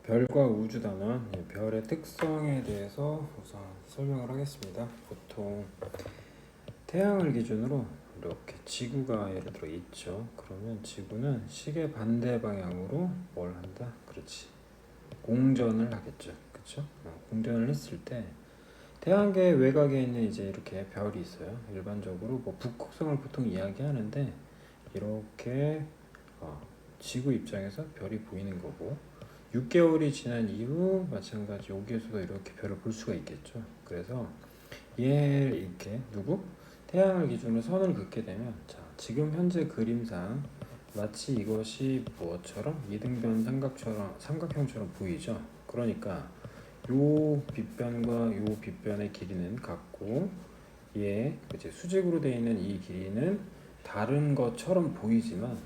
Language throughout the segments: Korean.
별과 우주 단원, 별의 특성에 대해서 우선 설명을 하겠습니다. 보통 태양을 기준으로 이렇게 지구가 예를 들어 있죠. 그러면 지구는 시계 반대 방향으로 뭘 한다? 그렇지. 공전을 하겠죠. 그렇죠? 공전을 했을 때 태양계 외곽에 있는 이제 이렇게 별이 있어요. 일반적으로 뭐 북극성을 보통 이야기하는데 이렇게 지구 입장에서 별이 보이는 거고 6개월이 지난 이후 마찬가지 여기에서도 이렇게 별을 볼 수가 있겠죠. 그래서 얘 이렇게 태양을 기준으로 선을 긋게 되면 자 지금 현재 그림상 마치 이것이 뭐처럼 이등변 삼각형처럼 보이죠. 그러니까 요 빗변과 요 빗변의 길이는 같고 얘 이제 수직으로 되어 있는 이 길이는 다른 것처럼 보이지만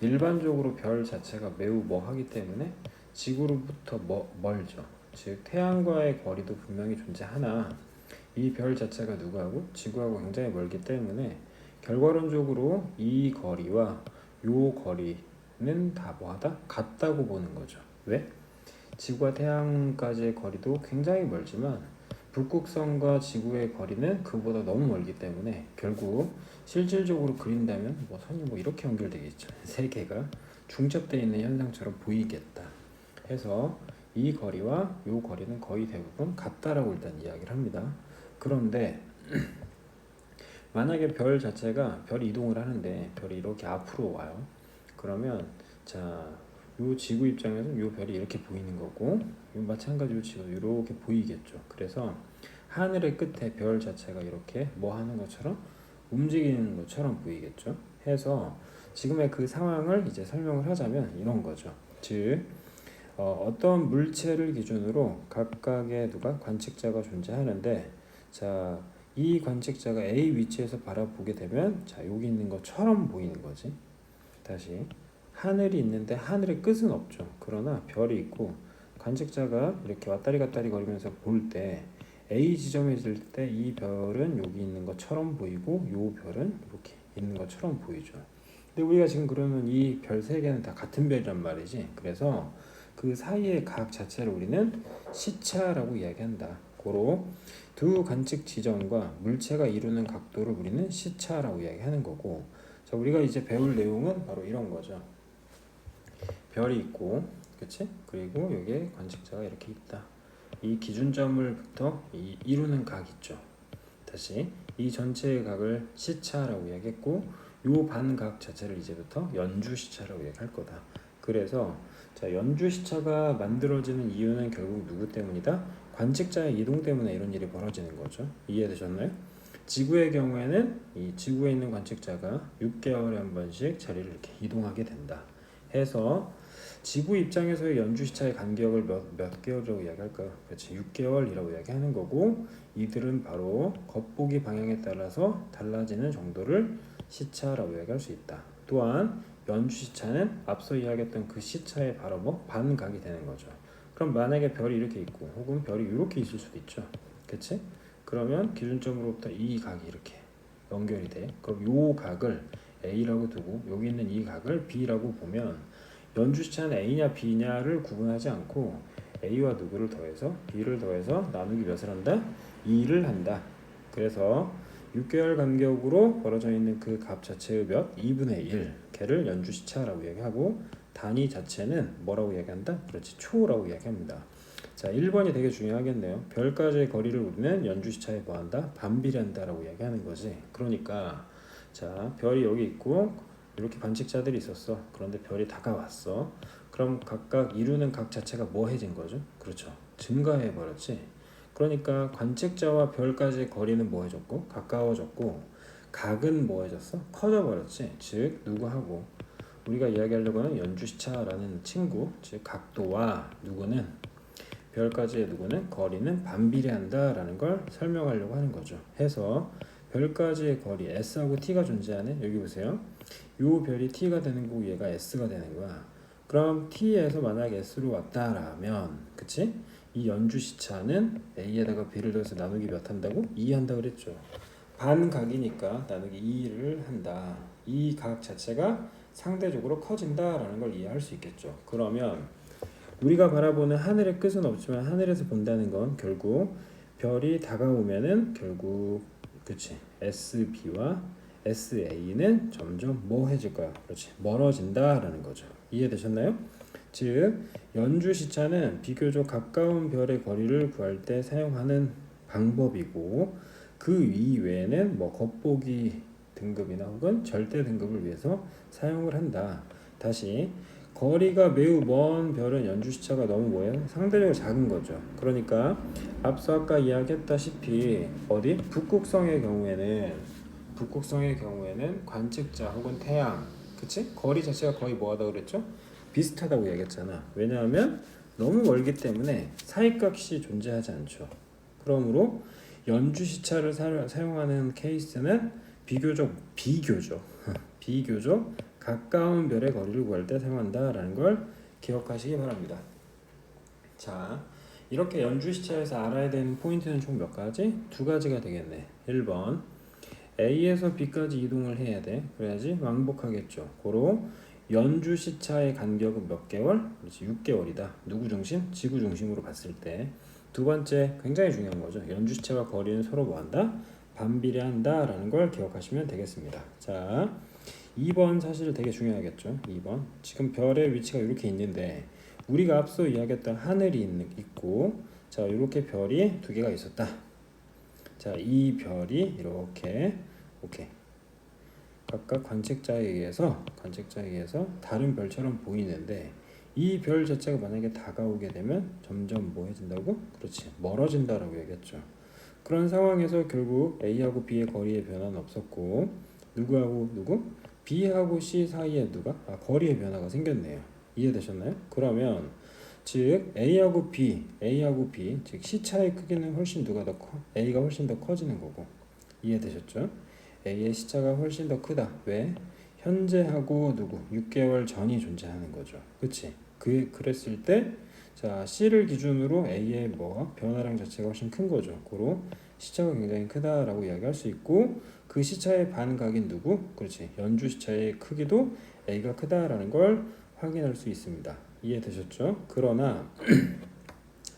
일반적으로 별 자체가 매우 뭐하기 때문에 지구로부터 멀죠. 즉 태양과의 거리도 분명히 존재하나 이 별 자체가 누구하고 지구하고 굉장히 멀기 때문에 결과론적으로 이 거리와 요 거리는 다 뭐하다? 같다고 보는 거죠. 왜? 지구와 태양까지의 거리도 굉장히 멀지만 북극성과 지구의 거리는 그보다 너무 멀기 때문에 결국 실질적으로 그린다면 뭐 선이 뭐 이렇게 연결되겠죠. 세 개가 중첩되어 있는 현상처럼 보이겠다 해서 이 거리와 이 거리는 거의 대부분 같다라고 일단 이야기를 합니다. 그런데 만약에 별 자체가 별이 이동을 하는데 별이 이렇게 앞으로 와요. 그러면 자, 요 지구 입장에서 요 별이 이렇게 보이는 거고 요 마찬가지로 지구도 이렇게 보이겠죠. 그래서 하늘의 끝에 별 자체가 이렇게 뭐 하는 것처럼 움직이는 것처럼 보이겠죠. 해서 지금의 그 상황을 이제 설명을 하자면 이런 거죠. 즉 어떤 물체를 기준으로 각각의 관측자가 존재하는데 자, 이 관측자가 A 위치에서 바라보게 되면 자, 여기 있는 것처럼 보이는 거지. 다시 하늘이 있는데 하늘의 끝은 없죠. 그러나 별이 있고 관측자가 이렇게 왔다리 갔다리 거리면서 볼 때 A 지점에 있을 때 이 별은 여기 있는 것처럼 보이고 요 별은 이렇게 있는 것처럼 보이죠. 근데 우리가 지금 그러면 이 별 세 개는 다 같은 별이란 말이지. 그래서 그 사이의 각 자체를 우리는 시차라고 이야기한다. 고로 두 관측 지점과 물체가 이루는 각도를 우리는 시차라고 이야기하는 거고 자 우리가 이제 배울 내용은 바로 이런 거죠. 별이 있고 그치? 그리고 여기에 관측자가 이렇게 있다. 이 기준점을부터 이루는 각 있죠. 다시 이 전체의 각을 시차라고 이야기했고 요 반각 자체를 이제부터 연주시차라고 이야기할 거다. 그래서 자 연주시차가 만들어지는 이유는 결국 누구 때문이다? 관측자의 이동 때문에 이런 일이 벌어지는 거죠. 이해되셨나요? 지구의 경우에는 이 지구에 있는 관측자가 6개월에 한 번씩 자리를 이렇게 이동하게 된다. 해서 지구 입장에서의 연주시차의 간격을 몇 개월이라고 이야기할까요? 그렇지 6개월이라고 이야기하는 거고 이들은 바로 겉보기 방향에 따라서 달라지는 정도를 시차라고 이야기할 수 있다. 또한 연주시차는 앞서 이야기했던 그 시차의 바로 반각이 되는 거죠. 그럼 만약에 별이 이렇게 있고 혹은 별이 이렇게 있을 수도 있죠. 그치? 그러면 기준점으로부터 이 각이 이렇게 연결이 돼. 그럼 요 각을 A라고 두고 여기 있는 이 각을 B라고 보면 연주시차는 A냐 B냐를 구분하지 않고 A와 누구를 더해서 B를 더해서 나누기 몇을 한다? 2를 한다. 그래서 6개월 간격으로 벌어져 있는 그 값 자체의 몇? 2분의 1 걔를 연주시차라고 얘기하고 단위 자체는 뭐라고 이야기한다? 그렇지 초라고 이야기합니다. 자 1번이 되게 중요하겠네요. 별까지의 거리를 우리는 연주시차에 뭐한다? 반비례한다라고 이야기하는 거지. 그러니까 자 별이 여기 있고 이렇게 관측자들이 있었어. 그런데 별이 다가왔어. 그럼 각각 이루는 각 자체가 뭐해진 거죠? 그렇죠. 증가해 버렸지. 그러니까 관측자와 별까지의 거리는 뭐해졌고 가까워졌고 각은 뭐해졌어? 커져 버렸지. 즉 누구하고 우리가 이야기하려고 하는 연주시차라는 친구 즉 각도와 누구는 별까지의 누구는 거리는 반비례한다라는 걸 설명하려고 하는 거죠. 해서 별까지의 거리 S하고 T가 존재하는 여기 보세요. 요 별이 T가 되는 거고 얘가 S가 되는 거야. 그럼 T에서 만약 S로 왔다라면 그치? 이 연주시차는 A에다가 B를 더해서 나누기 몇 한다고? 2 한다 그랬죠. 반각이니까 나누기 2를 한다. 이 각 자체가 상대적으로 커진다라는 걸 이해할 수 있겠죠. 그러면 우리가 바라보는 하늘의 끝은 없지만 하늘에서 본다는 건 결국 별이 다가오면은 결국 그치 SB와 SA는 점점 뭐해질 거야. 그렇지 멀어진다라는 거죠. 이해되셨나요? 즉 연주 시차는 비교적 가까운 별의 거리를 구할 때 사용하는 방법이고 그 이외에는 뭐 겉보기 등급이나 혹은 절대 등급을 위해서 사용을 한다. 다시 거리가 매우 먼 별은 연주 시차가 너무 뭐예요? 상대적으로 작은 거죠. 그러니까 앞서 아까 이야기했다시피 어디 북극성의 경우에는 관측자 혹은 태양, 그치? 거리 자체가 거의 뭐하다 그랬죠? 비슷하다고 얘기했잖아. 왜냐하면 너무 멀기 때문에 사이값이 존재하지 않죠. 그러므로 연주 시차를 사용하는 케이스는 비교적 가까운 별의 거리를 구할 때 사용한다라는 걸 기억하시기 바랍니다. 자, 이렇게 연주 시차에서 알아야 되는 포인트는 총 몇 가지? 두 가지가 되겠네. 1번 A에서 B까지 이동을 해야 돼. 그래야지 왕복하겠죠. 고로 연주 시차의 간격은 몇 개월? 그렇지, 6개월이다. 누구 중심? 지구 중심으로 봤을 때. 두 번째, 굉장히 중요한 거죠. 연주 시차와 거리는 서로 뭐한다? 반비례한다 라는 걸 기억하시면 되겠습니다. 자, 2번 사실 되게 중요하겠죠. 2번 지금 별의 위치가 이렇게 있는데 우리가 앞서 이야기했던 하늘이 있고 자 이렇게 별이 두 개가 있었다. 자 이 별이 이렇게 오케이 각각 관측자에 의해서 다른 별처럼 보이는데 이 별 자체가 만약에 다가오게 되면 점점 뭐해진다고? 그렇지 멀어진다라고 얘기했죠. 그런 상황에서 결국 A하고 B의 거리의 변화는 없었고 누구하고 누구? B하고 C 사이에 거리의 변화가 생겼네요. 이해되셨나요? 그러면 즉 A하고 B 즉 시차의 크기는 훨씬 누가 더 커? A가 훨씬 더 커지는 거고. 이해되셨죠? A의 시차가 훨씬 더 크다. 왜? 현재하고 6개월 전이 존재하는 거죠. 그치? 그랬을 때 자 C를 기준으로 A의 변화량 자체가 훨씬 큰 거죠. 고로 시차가 굉장히 크다라고 이야기할 수 있고 그 시차의 반각인 누구? 그렇지. 연주 시차의 크기도 A가 크다라는 걸 확인할 수 있습니다. 이해되셨죠? 그러나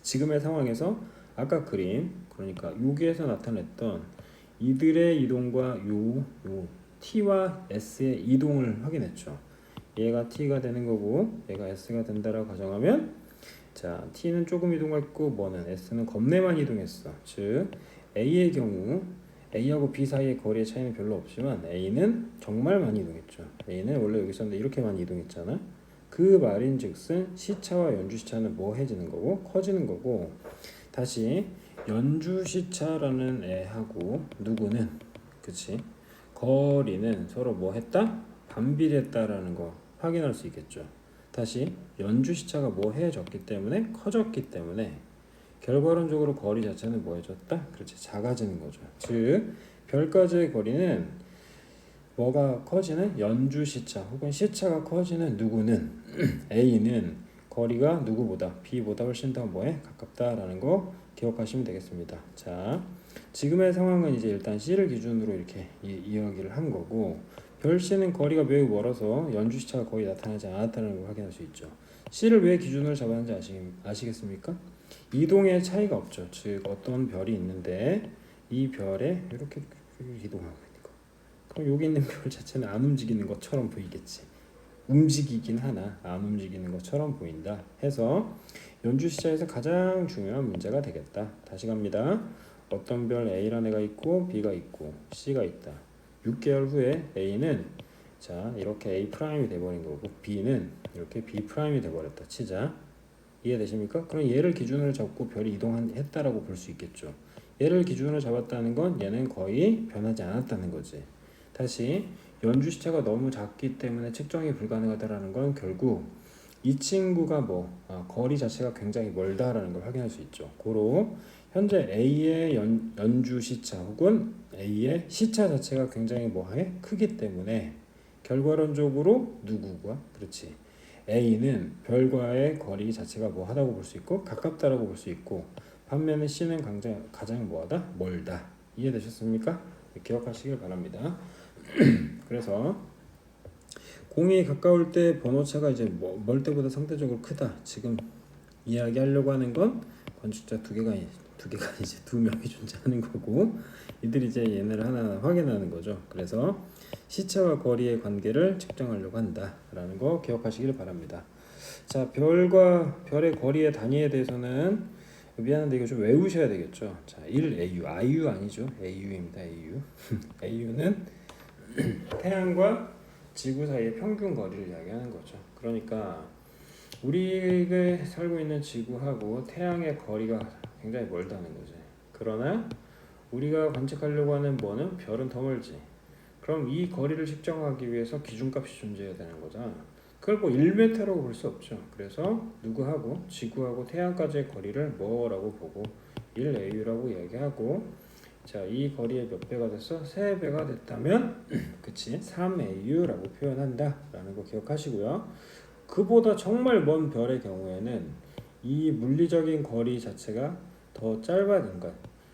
지금의 상황에서 아까 그림 그러니까 여기에서 나타냈던 이들의 이동과 요 T와 S의 이동을 확인했죠. 얘가 T가 되는 거고 얘가 S가 된다라고 가정하면 자 T는 조금 이동했고 뭐는 S는 겁내만 이동했어. 즉 A의 경우 A하고 B 사이의 거리의 차이는 별로 없지만 A는 정말 많이 이동했죠. A는 원래 여기 있었는데 이렇게 많이 이동했잖아. 그 말인즉슨 시차와 연주 시차는 뭐해지는 거고 커지는 거고 다시 연주 시차라는 애하고 누구는 그치 거리는 서로 뭐했다? 반비례했다라는 거 확인할 수 있겠죠. 다시 연주 시차가 뭐해졌기 때문에 커졌기 때문에 결과론적으로 거리 자체는 뭐해졌다? 그렇지 작아지는 거죠. 즉 별까지의 거리는 뭐가 커지는? 연주 시차 혹은 시차가 커지는 누구는 A는 거리가 누구보다 B보다 훨씬 더 가깝다라는 거 기억하시면 되겠습니다. 자 지금의 상황은 이제 일단 C를 기준으로 이렇게 이야기를 한 거고 별 C는 거리가 매우 멀어서 연주 시차가 거의 나타나지 않았다는 걸 확인할 수 있죠. C를 왜 기준으로 잡았는지 아시겠습니까? 이동의 차이가 없죠. 즉 어떤 별이 있는데 이 별에 이렇게 이동하고 있는 거. 그럼 여기 있는 별 자체는 안 움직이는 것처럼 보이겠지. 움직이긴 하나 안 움직이는 것처럼 보인다 해서 연주 시차에서 가장 중요한 문제가 되겠다. 다시 갑니다. 어떤 별 A라는 애가 있고 B가 있고 C가 있다. 6개월 후에 A는 자 이렇게 A 프라임이 돼버린 거고 B는 이렇게 B 프라임이 돼버렸다 치자. 이해되십니까? 그럼 얘를 기준으로 잡고 별이 이동했다라고 볼 수 있겠죠. 얘를 기준으로 잡았다는 건 얘는 거의 변하지 않았다는 거지. 다시 연주 시차가 너무 작기 때문에 측정이 불가능하다라는 건 결국 이 친구가 거리 자체가 굉장히 멀다라는 걸 확인할 수 있죠. 고로 현재 A의 연주 시차 혹은 A의 시차 자체가 굉장히 크기 때문에 결과론적으로 누구가 그렇지 A는 별과의 거리 자체가 하다고 볼 수 있고 가깝다라고 볼 수 있고 반면에 C는 가장 멀다. 이해되셨습니까? 기억하시길 바랍니다. 그래서 공이 가까울 때 번호차가 이제 멀 때보다 상대적으로 크다. 지금 이야기하려고 하는 건 건축자 두 개가 이제 두 명이 존재하는 거고, 이들이 이제 얘네를 하나 확인하는 거죠. 그래서 시차와 거리의 관계를 측정하려고 한다라는 거 기억하시길 바랍니다. 자, 별과 별의 거리의 단위에 대해서는 미안한데 이거 좀 외우셔야 되겠죠. 자, 1AU, IU 아니죠. AU입니다. AU. AU는 태양과 지구 사이의 평균 거리를 이야기하는 거죠. 그러니까 우리가 살고 있는 지구하고 태양의 거리가 굉장히 멀다는 거지. 그러나 우리가 관측하려고 하는 뭐는 별은 더 멀지. 그럼 이 거리를 측정하기 위해서 기준값이 존재해야 되는 거잖아. 그걸 뭐 1m라고 볼 수 없죠. 그래서 누구하고 지구하고 태양까지의 거리를 뭐라고 보고 1AU라고 이야기하고, 자, 이 거리의 몇 배가 됐어? 3배가 됐다면 그치? 3AU라고 표현한다 라는 거 기억하시고요. 그보다 정말 먼 별의 경우에는 이 물리적인 거리 자체가 더 짧아진 것,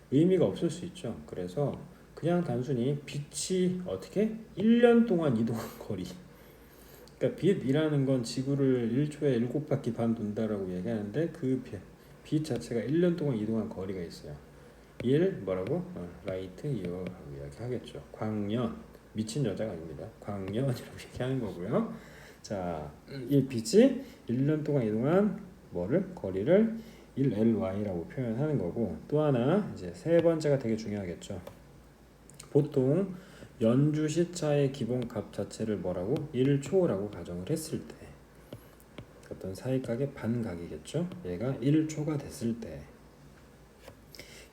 의미가 없을 수 있죠. 그래서 그냥 단순히 빛이 어떻게 1년 동안 이동한 거리, 그러니까 빛이라는 건 지구를 1초에 7바퀴 반 돈다라고 얘기하는데 그 빛 자체가 1년 동안 이동한 거리가 있어요. 1 뭐라고? 라이트 이어라고 이야기하겠죠. 광년, 미친 여자가 아닙니다. 광년이라고 얘기하는 거고요. 자, 이 빛이 1년 동안 이동한 거리를 1LY라고 표현하는 거고, 또 하나 이제 세 번째가 되게 중요하겠죠. 보통 연주 시차의 기본값 자체를 뭐라고? 1초라고 가정을 했을 때 어떤 사이각의 반각이겠죠. 얘가 1초가 됐을 때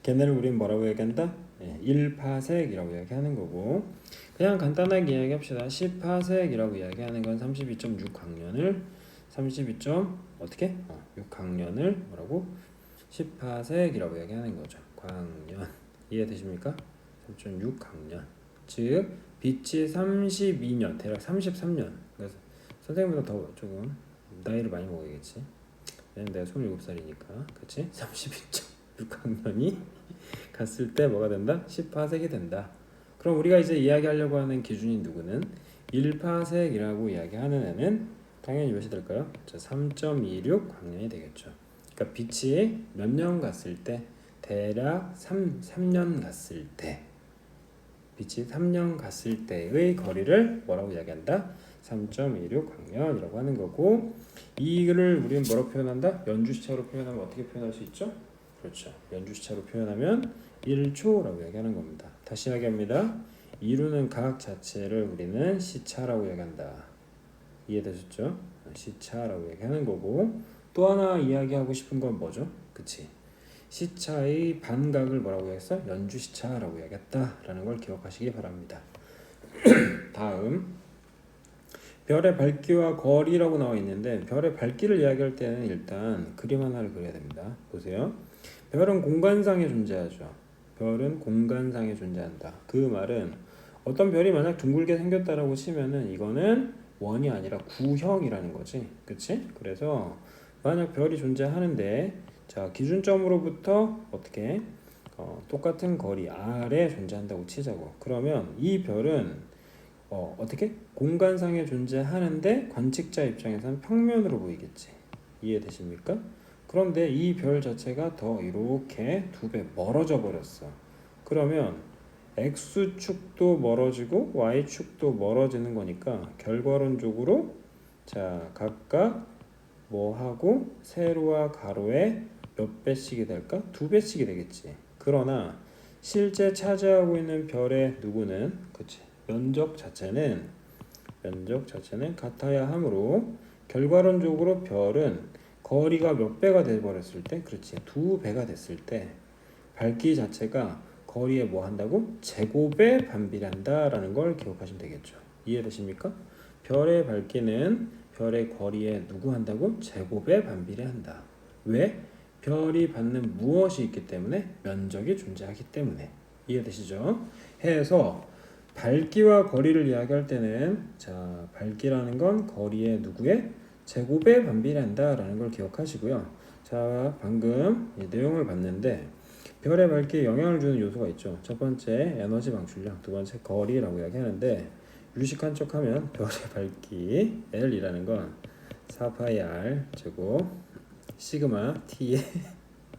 걔네를 우린 뭐라고 얘기한다? 1파섹이라고 이야기하는 거고, 그냥 간단하게 이야기합시다. 10파섹이라고 이야기하는 건 32.6광년을 6광년을 뭐라고? 10파섹이라고 이야기하는 거죠. 광년. 이해되십니까? 3.6광년. 즉 빛이 32년, 대략 33년. 그래서 선생님보다 더 조금 나이를 많이 먹어야겠지. 내가 27살이니까. 그치? 32.6학년이 갔을 때 뭐가 된다? 10파섹이 된다. 그럼 우리가 이제 이야기하려고 하는 기준이 누구는? 1파섹이라고 이야기하는 애는 당연히 몇이 될까요? 3.26광년이 되겠죠. 그러니까 빛이 몇 년 갔을 때? 대략 3년 갔을 때, 빛이 3년 갔을 때의 거리를 뭐라고 이야기한다? 3.26광년이라고 하는 거고, 이를 우리는 뭐라고 표현한다? 연주시차로 표현하면 어떻게 표현할 수 있죠? 그렇죠. 연주시차로 표현하면 1초라고 얘기하는 겁니다. 다시 이야기합니다. 이루는 각 자체를 우리는 시차라고 얘기한다. 이해되셨죠? 시차라고 얘기하는 거고, 또 하나 이야기하고 싶은 건 뭐죠? 그치? 시차의 반각을 뭐라고 얘기했어? 연주시차라고 이야기했다라는 걸 기억하시기 바랍니다. 다음 별의 밝기와 거리라고 나와 있는데, 별의 밝기를 이야기할 때는 일단 그림 하나를 그려야 됩니다. 보세요. 별은 공간상에 존재하죠. 별은 공간상에 존재한다. 그 말은 어떤 별이 만약 둥글게 생겼다라고 치면은 이거는 원이 아니라 구형이라는 거지. 그치? 그래서 만약 별이 존재하는데, 자, 기준점으로부터 어떻게 똑같은 거리 R에 존재한다고 치자고. 그러면 이 별은 어떻게? 공간상에 존재하는데 관측자 입장에서는 평면으로 보이겠지. 이해되십니까? 그런데 이 별 자체가 더 이렇게 2배 멀어져 버렸어. 그러면 X축도 멀어지고 Y축도 멀어지는 거니까 결과론적으로 자, 각각 뭐하고 세로와 가로에 몇 배씩이 될까? 2배씩이 되겠지. 그러나 실제 차지하고 있는 별의 누구는 그치? 면적 자체는 같아야 하므로 결과론적으로 별은 거리가 몇 배가 돼버렸을 때, 그렇지, 2배가 됐을 때 밝기 자체가 거리에 뭐 한다고? 제곱에 반비례한다라는 걸 기억하시면 되겠죠. 이해되십니까? 별의 밝기는 별의 거리에 누구 한다고? 제곱에 반비례한다. 왜? 별이 받는 무엇이 있기 때문에? 면적이 존재하기 때문에. 이해되시죠? 해서 밝기와 거리를 이야기할 때는 자, 밝기라는 건 거리에 누구의? 제곱에 반비례한다라는 걸 기억하시고요. 자, 방금 이 내용을 봤는데 별의 밝기에 영향을 주는 요소가 있죠. 첫 번째 에너지 방출량, 두 번째 거리라고 이야기하는데, 유식한 척하면 별의 밝기 L이라는 건 4파이 R 제곱 시그마 t의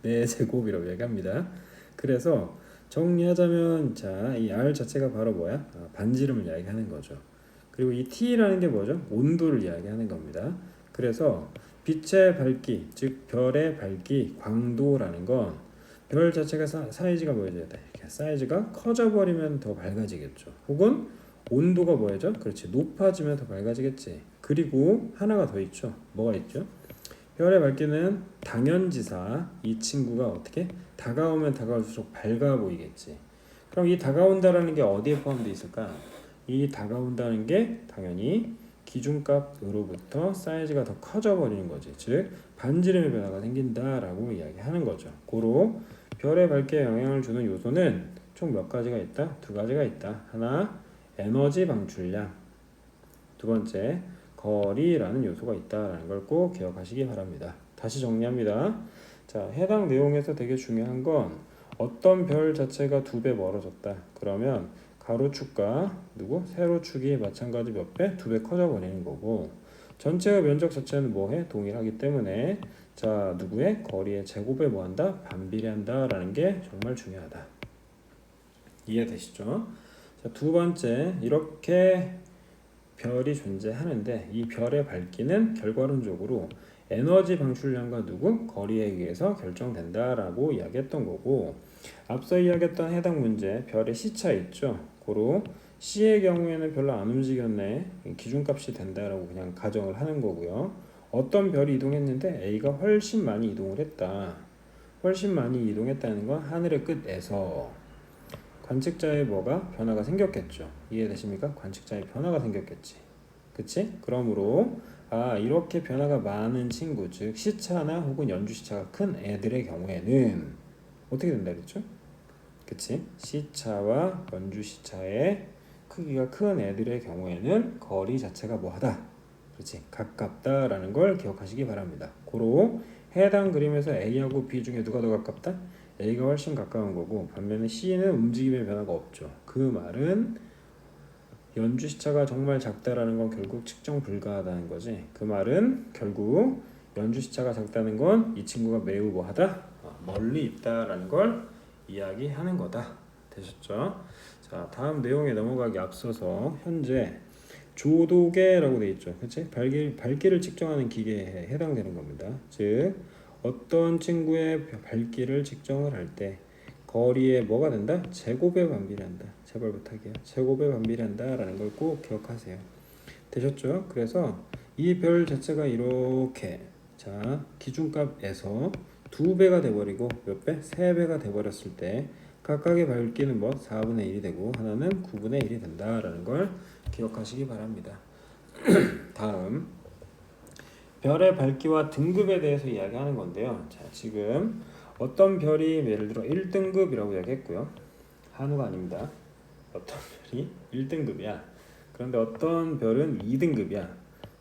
4제곱이라고 얘기합니다. 그래서 정리하자면 자, 이 R 자체가 바로 뭐야? 반지름을 이야기하는 거죠. 그리고 이 T라는 게 뭐죠? 온도를 이야기하는 겁니다. 그래서 빛의 밝기, 즉 별의 밝기, 광도라는 건 별 자체가 사이즈가 뭐여야 돼? 사이즈가 커져버리면 더 밝아지겠죠. 혹은 온도가 뭐여져? 그렇지, 높아지면 더 밝아지겠지. 그리고 하나가 더 있죠. 뭐가 있죠? 별의 밝기는 당연지사, 이 친구가 어떻게 다가오면 다가올수록 밝아 보이겠지. 그럼 이 다가온다라는 게 어디에 포함되어 있을까? 이 다가온다는 게 당연히 기준값으로부터 사이즈가 더 커져 버리는 거지. 즉 반지름의 변화가 생긴다라고 이야기하는 거죠. 고로 별의 밝기에 영향을 주는 요소는 총 몇 가지가 있다? 두 가지가 있다. 하나, 에너지 방출량. 두 번째, 거리라는 요소가 있다라는 걸 꼭 기억하시기 바랍니다. 다시 정리합니다. 자, 해당 내용에서 되게 중요한 건 어떤 별 자체가 2배 멀어졌다. 그러면 가로축과 세로축이 마찬가지 몇 배? 2배 커져 버리는 거고, 전체의 면적 자체는 뭐해? 동일하기 때문에 자, 누구의 거리의 제곱에 뭐한다? 반비례한다 라는 게 정말 중요하다. 이해되시죠? 자, 두 번째, 이렇게 별이 존재하는데 이 별의 밝기는 결과론적으로 에너지 방출량과 거리에 의해서 결정된다라고 이야기했던 거고, 앞서 이야기했던 해당 문제 별의 시차 있죠. 고로 C의 경우에는 별로 안 움직였네, 기준값이 된다라고 그냥 가정을 하는 거고요. 어떤 별이 이동했는데 A가 훨씬 많이 이동을 했다. 훨씬 많이 이동했다는 건 하늘의 끝에서 관측자의 뭐가 변화가 생겼겠죠. 이해되십니까? 관측자의 변화가 생겼겠지. 그치? 그러므로 이렇게 변화가 많은 친구, 즉 시차나 혹은 연주 시차가 큰 애들의 경우에는 어떻게 된다 그랬죠? 그치? 시차와 연주 시차의 크기가 큰 애들의 경우에는 거리 자체가 뭐하다? 그렇지? 가깝다라는 걸 기억하시기 바랍니다. 고로 해당 그림에서 A하고 B 중에 누가 더 가깝다? A가 훨씬 가까운 거고, 반면에 C는 움직임의 변화가 없죠. 그 말은 연주 시차가 정말 작다라는 건 결국 측정 불가하다는 거지. 그 말은 결국 연주 시차가 작다는 건 이 친구가 매우 뭐하다? 멀리 있다라는 걸 이야기하는 거다. 되셨죠? 자, 다음 내용에 넘어가기 앞서서 현재 조도계라고 돼 있죠. 그렇지? 밝기를 측정하는 기계에 해당되는 겁니다. 즉 어떤 친구의 밝기를 측정을 할 때 거리에 뭐가 된다? 제곱에 반비례한다. 제발 부탁이야. 제곱에 반비례한다 라는 걸 꼭 기억하세요. 되셨죠? 그래서 이 별 자체가 이렇게 자, 기준값에서 2배가 돼버리고 몇 배? 3배가 돼버렸을 때 각각의 밝기는 뭐 4분의 1이 되고 하나는 9분의 1이 된다라는 걸 기억하시기 바랍니다. 다음 별의 밝기와 등급에 대해서 이야기하는 건데요. 자, 지금 어떤 별이 예를 들어 1등급이라고 이야기했고요. 한우가 아닙니다. 어떤 별이 1등급이야. 그런데 어떤 별은 2등급이야.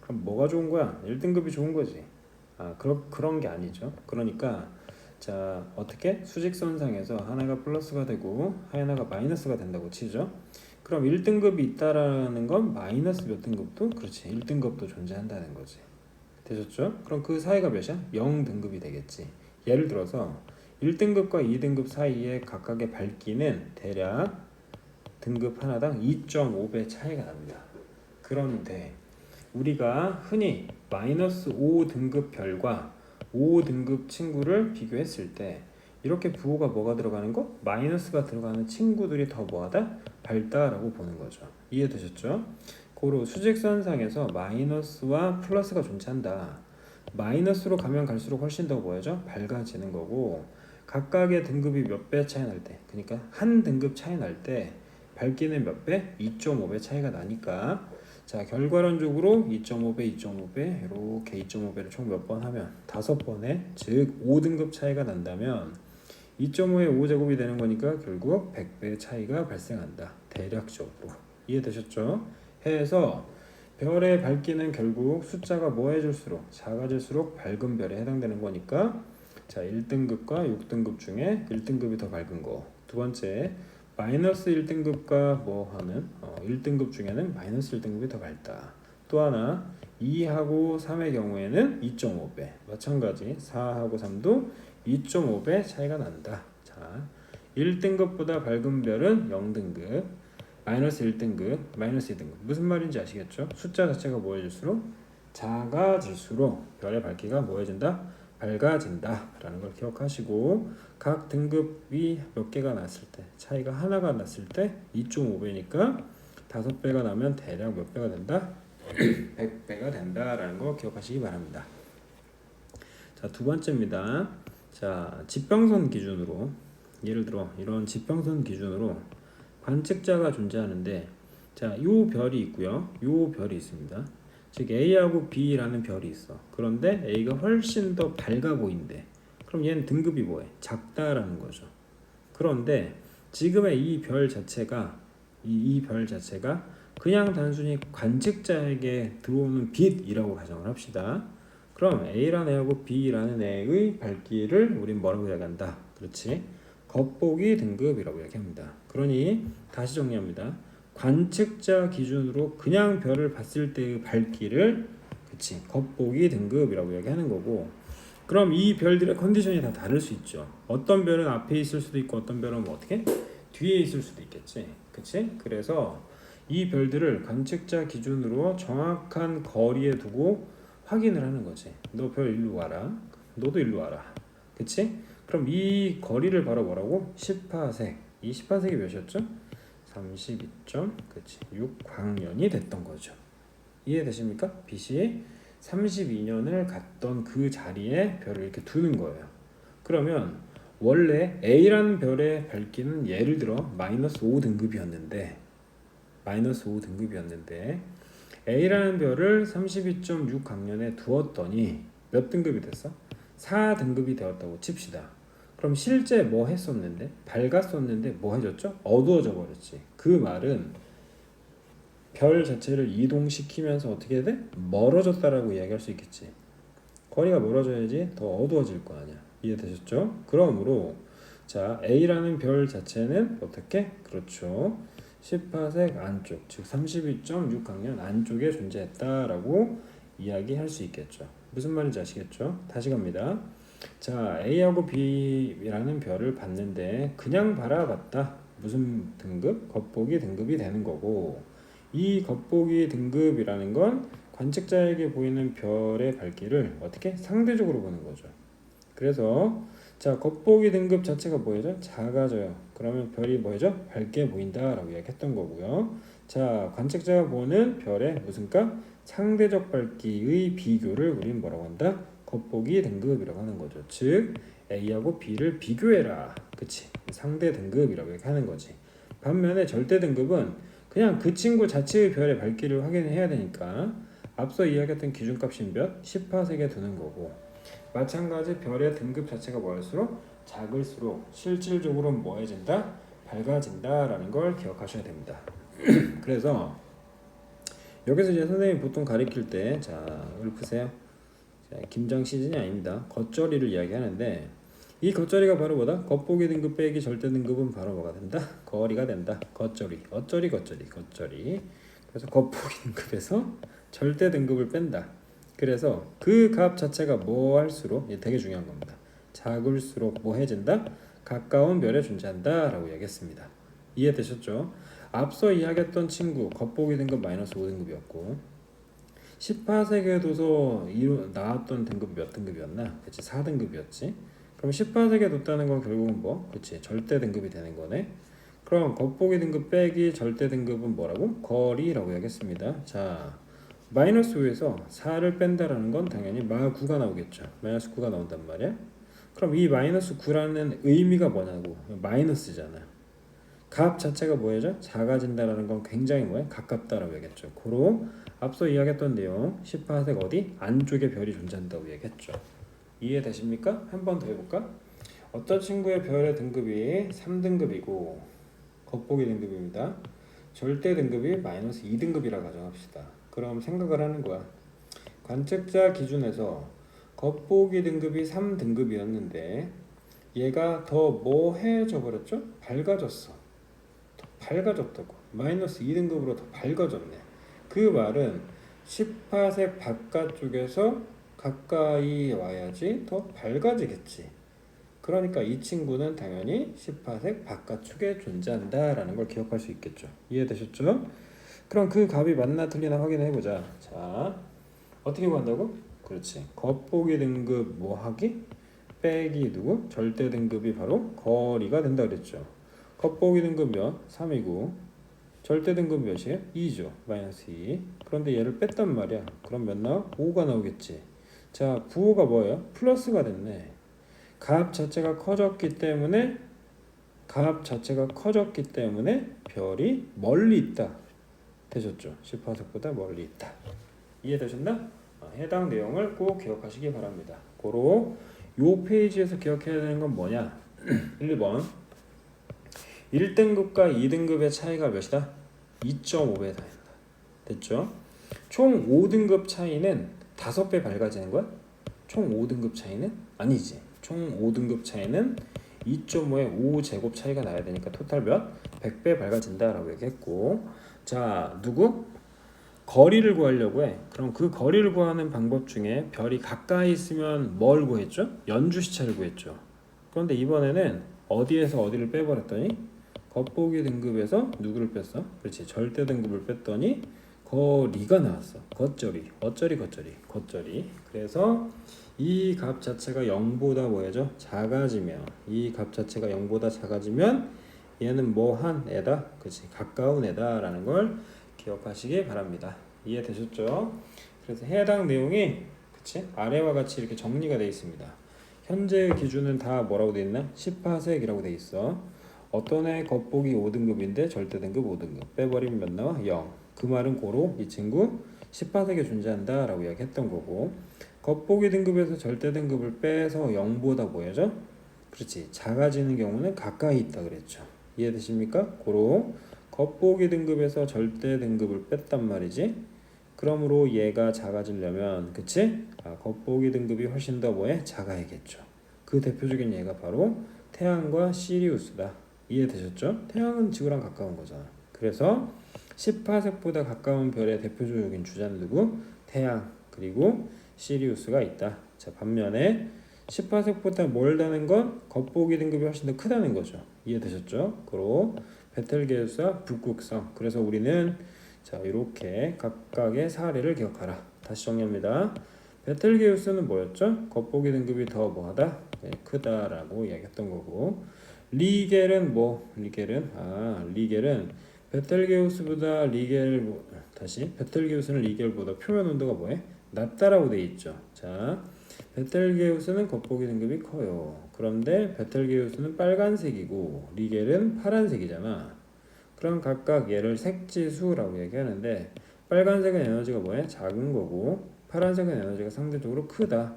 그럼 뭐가 좋은 거야? 1등급이 좋은 거지. 그런 게 아니죠. 그러니까 자, 어떻게? 수직선상에서 하나가 플러스가 되고 하나가 마이너스가 된다고 치죠. 그럼 1등급이 있다라는 건 마이너스 몇 등급도? 그렇지. 1등급도 존재한다는 거지. 되셨죠? 그럼 그 사이가 몇이야? 0등급이 되겠지. 예를 들어서 1등급과 2등급 사이에 각각의 밝기는 대략 등급 하나당 2.5배 차이가 납니다. 그런데 우리가 흔히 마이너스 5등급 별과 5등급 친구를 비교했을 때 이렇게 부호가 뭐가 들어가는 거? 마이너스가 들어가는 친구들이 더 뭐하다? 밝다라고 보는 거죠. 이해되셨죠? 고로 수직선상에서 마이너스와 플러스가 존재한다. 마이너스로 가면 갈수록 훨씬 더 뭐죠? 밝아지는 거고, 각각의 등급이 몇 배 차이 날 때, 그러니까 한 등급 차이 날 때 밝기는 몇 배? 2.5배 차이가 나니까 자, 결과론적으로 2.5배, 2.5배 이렇게 2.5배를 총 몇 번 하면 5번에 즉 5등급 차이가 난다면 2.5의 5제곱이 되는 거니까 결국 100배의 차이가 발생한다. 대략적으로. 이해되셨죠? 해서 별의 밝기는 결국 숫자가 뭐해질수록 작아질수록 밝은 별에 해당되는 거니까 자, 1등급과 6등급 중에 1등급이 더 밝은 거. 두 번째, 마이너스 1등급과 1등급 중에는 마이너스 1등급이 더 밝다. 또 하나, 2하고 3의 경우에는 2.5배. 마찬가지 4하고 3도 2.5배 차이가 난다. 자, 1등급보다 밝은 별은 0등급, 마이너스 1등급, 마이너스 2등급. 무슨 말인지 아시겠죠? 숫자 자체가 뭐해질수록 작아질수록 별의 밝기가 뭐해진다? 밝아진다 라는 걸 기억하시고, 각 등급이 몇 개가 났을 때, 차이가 하나가 났을 때 2.5배니까 5배가 나면 대략 몇 배가 된다? 100배가 된다라는 거 기억하시기 바랍니다. 자, 두 번째입니다. 자, 지평선 기준으로, 예를 들어 이런 지평선 기준으로 관측자가 존재하는데, 자, 요 별이 있고요, 요 별이 있습니다. 즉 A하고 B라는 별이 있어. 그런데 A가 훨씬 더 밝아 보인대. 그럼 얘는 등급이 뭐해? 작다라는 거죠. 그런데 지금의 이 별 자체가, 이 별 자체가 그냥 단순히 관측자에게 들어오는 빛이라고 가정을 합시다. 그럼 A라는 애하고 B라는 애의 밝기를 우린 뭐라고 이야기한다? 그렇지? 겉보기 등급이라고 이야기합니다. 그러니 다시 정리합니다. 관측자 기준으로 그냥 별을 봤을 때의 밝기를, 그치, 겉보기 등급이라고 이야기하는 거고, 그럼 이 별들의 컨디션이 다 다를 수 있죠. 어떤 별은 앞에 있을 수도 있고 어떤 별은 뭐 어떻게 뒤에 있을 수도 있겠지, 그치? 그래서 이 별들을 관측자 기준으로 정확한 거리에 두고 확인을 하는 거지. 너 별 일로 와라, 너도 일로 와라, 그치? 그럼 이 거리를 바로 뭐라고? 10파섹. 이 10파섹이 몇이었죠? 32.6광년이 됐던 거죠. 이해되십니까? 빛이 32년을 갔던 그 자리에 별을 이렇게 두는 거예요. 그러면 원래 A라는 별의 밝기는 예를 들어 마이너스 5등급이었는데 A라는 별을 32.6광년에 두었더니 몇 등급이 됐어? 4등급이 되었다고 칩시다. 그럼 실제 뭐 했었는데? 밝았었는데 뭐 해졌죠? 어두워져 버렸지. 그 말은 별 자체를 이동시키면서 어떻게 돼? 멀어졌다라고 이야기할 수 있겠지. 거리가 멀어져야지 더 어두워질 거 아니야. 이해되셨죠? 그러므로 자, A라는 별 자체는 어떻게? 그렇죠, 10파섹 안쪽, 즉 32.6광년 안쪽에 존재했다라고 이야기할 수 있겠죠. 무슨 말인지 아시겠죠? 다시 갑니다. 자, A하고 B라는 별을 봤는데 그냥 바라봤다. 무슨 등급? 겉보기 등급이 되는 거고, 이 겉보기 등급이라는 건 관측자에게 보이는 별의 밝기를 어떻게? 상대적으로 보는 거죠. 그래서 자, 겉보기 등급 자체가 뭐죠? 작아져요. 그러면 별이 뭐죠? 밝게 보인다라고 이야기했던 거고요. 자, 관측자가 보는 별의 무슨 값? 상대적 밝기의 비교를 우린 뭐라고 한다? 겉보기 등급이라고 하는 거죠. 즉 A하고 B를 비교해라. 그치? 상대 등급이라고 이렇게 하는 거지. 반면에 절대 등급은 그냥 그 친구 자체의 별의 밝기를 확인해야 되니까 앞서 이야기했던 기준값인 몇? 10파섹에 두는 거고, 마찬가지 별의 등급 자체가 뭐일수록 작을수록 실질적으로 뭐해진다? 밝아진다라는 걸 기억하셔야 됩니다. 그래서 여기서 이제 선생님이 보통 가리킬 때, 자, 읊으세요. 김장 시즌이 아닙니다. 겉절이를 이야기하는데, 이 겉절이가 바로 뭐다? 겉보기 등급 빼기 절대 등급은 바로 뭐가 된다? 거리가 된다. 겉절이. 겉절이. 그래서 겉보기 등급에서 절대 등급을 뺀다. 그래서 그 값 자체가 뭐 할수록, 이게 되게 중요한 겁니다. 작을수록 뭐 해진다? 가까운 별에 존재한다 라고 이야기했습니다. 이해되셨죠? 앞서 이야기했던 친구 겉보기 등급 마이너스 5등급이었고, 10파섹에 둬서 나왔던 등급 몇 등급이었나? 그치, 4등급이었지. 그럼 10파섹에 뒀다는 건 결국은 뭐? 그치, 절대 등급이 되는 거네. 그럼 겉보기 등급 빼기 절대 등급은 뭐라고? 거리라고 이야기했습니다. 자, 마이너스 5에서 4를 뺀다라는 건 당연히 -9가 나오겠죠. 마이너스 9가 나온단 말이야. 그럼 이 마이너스 9라는 의미가 뭐냐고? 마이너스잖아. 값 자체가 뭐예요? 작아진다라는 건 굉장히 뭐야? 가깝다라고 얘기했죠. 고로 앞서 이야기했던 내용 10파섹 어디? 안쪽에 별이 존재한다고 얘기했죠. 이해되십니까? 한 번 더 해볼까? 어떤 친구의 별의 등급이 3등급이고 겉보기 등급입니다. 절대 등급이 마이너스 2등급이라 가정합시다. 그럼 생각을 하는 거야. 관측자 기준에서 겉보기 등급이 3등급이었는데 얘가 더 뭐해져 버렸죠? 밝아졌어. 더 밝아졌다고. 마이너스 2등급으로 더 밝아졌네. 그 말은 10파색 바깥쪽에서 가까이 와야지 더 밝아지겠지. 그러니까 이 친구는 당연히 10파색 바깥쪽에 존재한다라는 걸 기억할 수 있겠죠. 이해되셨죠? 그럼 그 값이 맞나 틀리나 확인해보자. 자, 어떻게 구한다고? 그렇지. 겉보기 등급 뭐 하기? 빼기 누구? 절대 등급이 바로 거리가 된다 그랬죠. 겉보기 등급 몇? 3이고 절대 등급 몇이에요? 2죠. 마이너스 2. 그런데 얘를 뺐단 말이야. 그럼 몇 나와? 5가 나오겠지. 자, 부호가 뭐예요? 플러스가 됐네. 값 자체가 커졌기 때문에 별이 멀리 있다. 되셨죠? 10화석보다 멀리 있다. 이해되셨나? 해당 내용을 꼭 기억하시기 바랍니다. 고로 요 페이지에서 기억해야 되는 건 뭐냐? 1번 1등급과 2등급의 차이가 몇이다? 2.5배다. 됐죠? 총 5등급 차이는 5배 밝아지는 거야? 총 5등급 차이는? 아니지. 총 5등급 차이는 2.5에 5제곱 차이가 나야 되니까 토탈 몇? 100배 밝아진다라고 얘기했고, 자, 누구? 거리를 구하려고 해. 그럼 그 거리를 구하는 방법 중에 별이 가까이 있으면 뭘 구했죠? 연주시차를 구했죠. 그런데 이번에는 어디에서 어디를 빼버렸더니 겉보기 등급에서 누구를 뺐어? 그렇지, 절대 등급을 뺐더니 거리가 나왔어. 겉절이. 그래서 이 값 자체가 0보다 뭐예요? 작아지면, 이 값 자체가 0보다 작아지면 얘는 뭐한 애다? 그렇지, 가까운 애다라는 걸 기억하시기 바랍니다. 이해되셨죠? 그래서 해당 내용이 그치? 아래와 같이 이렇게 정리가 되어 있습니다. 현재 기준은 다 뭐라고 되어 있나? 10파색이라고 되어 있어. 어떤 애 겉보기 5등급인데 절대 등급 5등급 빼버리면 몇 나와? 0. 그 말은 고로 이 친구 10파색에 존재한다 라고 이야기했던 거고, 겉보기 등급에서 절대 등급을 빼서 0보다 뭐예요? 그렇지, 작아지는 경우는 가까이 있다 그랬죠. 이해되십니까? 고로 겉보기 등급에서 절대 등급을 뺐단 말이지. 그러므로 얘가 작아지려면, 그치? 겉보기 등급이 훨씬 더 뭐해? 작아야겠죠. 그 대표적인 예가 바로 태양과 시리우스다. 이해되셨죠? 태양은 지구랑 가까운 거잖아. 그래서 10파색보다 가까운 별의 대표적인 주자는 누구? 태양, 그리고 시리우스가 있다. 자, 반면에 10파색보다 멀다는 건 겉보기 등급이 훨씬 더 크다는 거죠. 이해되셨죠? 그리고 베텔게우스와 북극성. 그래서 우리는 자, 이렇게 각각의 사례를 기억하라. 다시 정리합니다. 베텔게우스는 뭐였죠? 겉보기 등급이 더 뭐하다? 네, 크다라고 이야기했던 거고, 리겔은 뭐? 리겔은 베텔게우스보다 베텔게우스는 리겔보다 표면 온도가 뭐해? 낮다라고 돼 있죠. 자, 베텔게우스는 겉보기 등급이 커요. 그런데 베텔게우스는 빨간색이고 리겔은 파란색이잖아. 그럼 각각 얘를 색지수라고 얘기하는데, 빨간색은 에너지가 뭐야? 작은 거고 파란색은 에너지가 상대적으로 크다.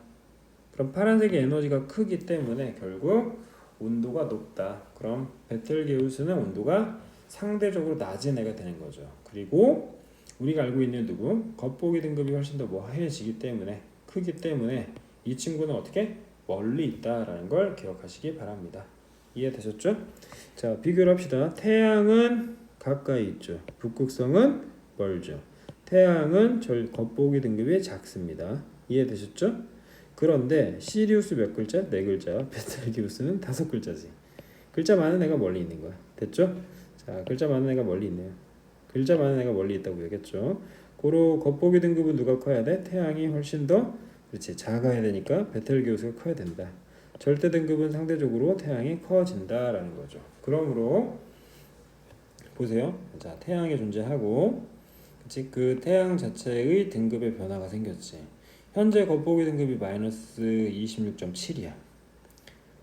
그럼 파란색의 에너지가 크기 때문에 결국 온도가 높다. 그럼 베텔게우스는 온도가 상대적으로 낮은 애가 되는 거죠. 그리고 우리가 알고 있는 누구? 겉보기 등급이 훨씬 더 뭐해지기 때문에, 크기 때문에 이 친구는 어떻게? 멀리 있다라는 걸 기억하시기 바랍니다. 이해되셨죠? 자, 비교를 합시다. 태양은 가까이 있죠. 북극성은 멀죠. 태양은 겉보기 등급이 작습니다. 이해되셨죠? 그런데 시리우스 몇 글자? 4글자. 베telge우스는 5글자지. 글자 많은 애가 멀리 있는 거야. 됐죠? 자, 글자 많은 애가 멀리 있네요. 글자 많은 애가 멀리 있다고 얘기했죠. 고로 겉보기 등급은 누가 커야 돼? 태양이 훨씬 더, 그렇지, 작아야 되니까 베텔게우스가 커야 된다. 절대 등급은 상대적으로 태양이 커진다라는 거죠. 그러므로 보세요. 자, 태양이 존재하고, 그치? 그 태양 자체의 등급의 변화가 생겼지. 현재 겉보기 등급이 마이너스 26.7이야.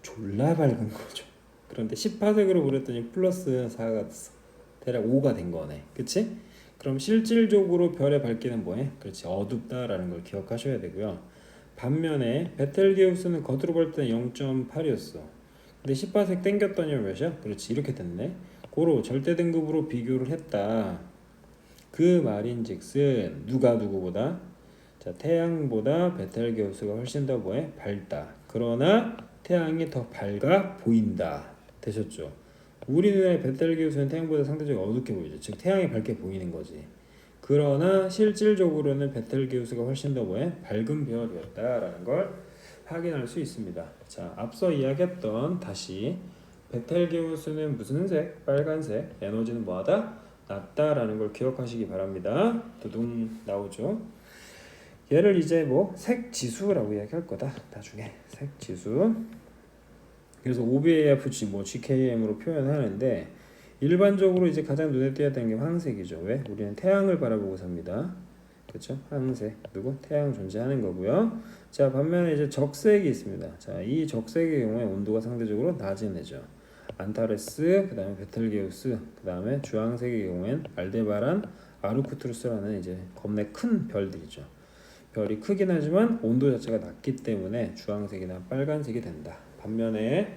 졸라 밝은 거죠. 그런데 10파색으로 보냈더니 플러스 4가 됐어. 대략 5가 된 거네. 그치? 그럼 실질적으로 별의 밝기는 뭐해? 그렇지, 어둡다라는 걸 기억하셔야 되고요. 반면에 베텔게우스는 겉으로 볼 때는 0.8이었어. 근데 10파색 땡겼더니 몇이야? 그렇지, 이렇게 됐네. 고로 절대 등급으로 비교를 했다. 그 말인즉슨 누가 누구보다? 자, 태양보다 베텔게우스가 훨씬 더 뭐해? 밝다. 그러나 태양이 더 밝아 보인다. 되셨죠? 우리 눈에 베텔게우스는 태양보다 상대적으로 어둡게 보이죠. 즉 태양이 밝게 보이는 거지. 그러나 실질적으로는 베텔게우스가 훨씬 더 뭐해? 밝은 별이었다라는 걸 확인할 수 있습니다. 자, 앞서 이야기했던 다시 베텔게우스는 무슨 색? 빨간색. 에너지는 뭐하다? 낮다라는 걸 기억하시기 바랍니다. 두둥 나오죠. 얘를 이제 뭐 색지수라고 이야기할 거다. 나중에 색지수. 그래서 OBAFG 뭐 GKM으로 표현하는데 일반적으로 이제 가장 눈에 띄어야 되는 게 황색이죠. 왜? 우리는 태양을 바라보고 삽니다. 그렇죠? 황색. 누구? 태양 존재하는 거고요. 자, 반면에 이제 적색이 있습니다. 자, 이 적색의 경우에 온도가 상대적으로 낮은 애죠. 안타레스, 그 다음에 베텔게우스, 그 다음에 주황색의 경우엔 알데바란, 아르쿠투루스라는 이제 겁내 큰 별들이죠. 별이 크긴 하지만 온도 자체가 낮기 때문에 주황색이나 빨간색이 된다. 반면에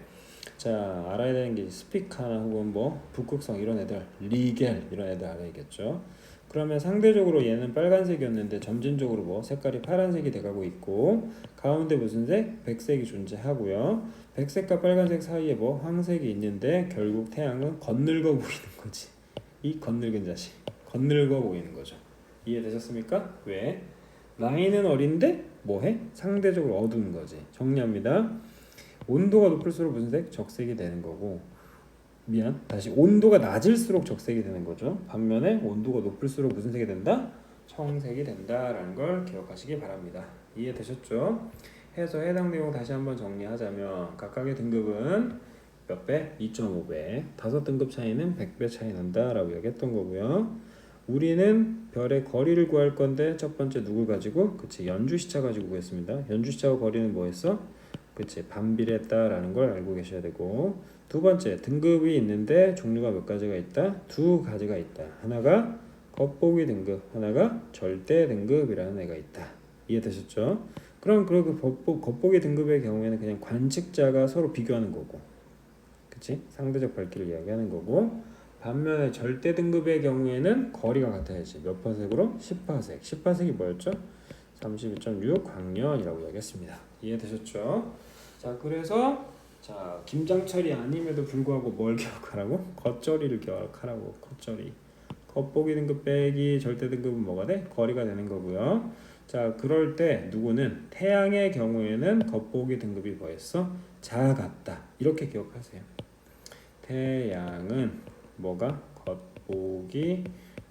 자, 알아야 되는 게 스피카나 혹은 뭐 북극성 이런 애들, 리겔 이런 애들 알아야겠죠. 그러면 상대적으로 얘는 빨간색이었는데 점진적으로 뭐 색깔이 파란색이 돼가고 있고 가운데 무슨 색? 백색이 존재하고요. 백색과 빨간색 사이에 뭐 황색이 있는데 결국 태양은 건늙어 보이는 거지. 이 건늙은 자식, 건늙어 보이는 거죠. 이해되셨습니까? 왜? 나이는 어린데 뭐해? 상대적으로 어두운 거지. 정리합니다. 온도가 높을수록 무슨 색? 적색이 되는 거고 다시 온도가 낮을수록 적색이 되는 거죠. 반면에 온도가 높을수록 무슨 색이 된다? 청색이 된다라는 걸 기억하시기 바랍니다. 이해되셨죠? 해서 해당 내용 다시 한번 정리하자면 각각의 등급은 몇 배? 2.5배. 5등급 차이는 100배 차이 난다라고 얘기했던 거고요. 우리는 별의 거리를 구할 건데 첫 번째 누굴 가지고? 그치, 연주시차 가지고 구했습니다. 연주시차와 거리는 뭐였어? 그치, 반비례했다라는 걸 알고 계셔야 되고 두 번째 등급이 있는데 종류가 몇 가지가 있다? 두 가지가 있다. 하나가 겉보기 등급, 하나가 절대 등급이라는 애가 있다. 이해되셨죠? 그럼 그 겉보기 등급의 경우에는 그냥 관측자가 서로 비교하는 거고 그치? 상대적 밝기를 이야기하는 거고 반면에 절대 등급의 경우에는 거리가 같아야지. 몇 파색으로? 10파색. 10파색이 뭐였죠? 32.6 광년이라고 이야기했습니다. 이해되셨죠? 자, 그래서 자, 김장철이 아님에도 불구하고 뭘 기억하라고? 겉절이를 기억하라고. 겉절이. 겉보기 등급 빼기 절대 등급은 뭐가 돼? 거리가 되는 거고요. 자, 그럴 때 누구는 태양의 경우에는 겉보기 등급이 뭐였어? 작았다. 이렇게 기억하세요. 태양은 뭐가? 겉보기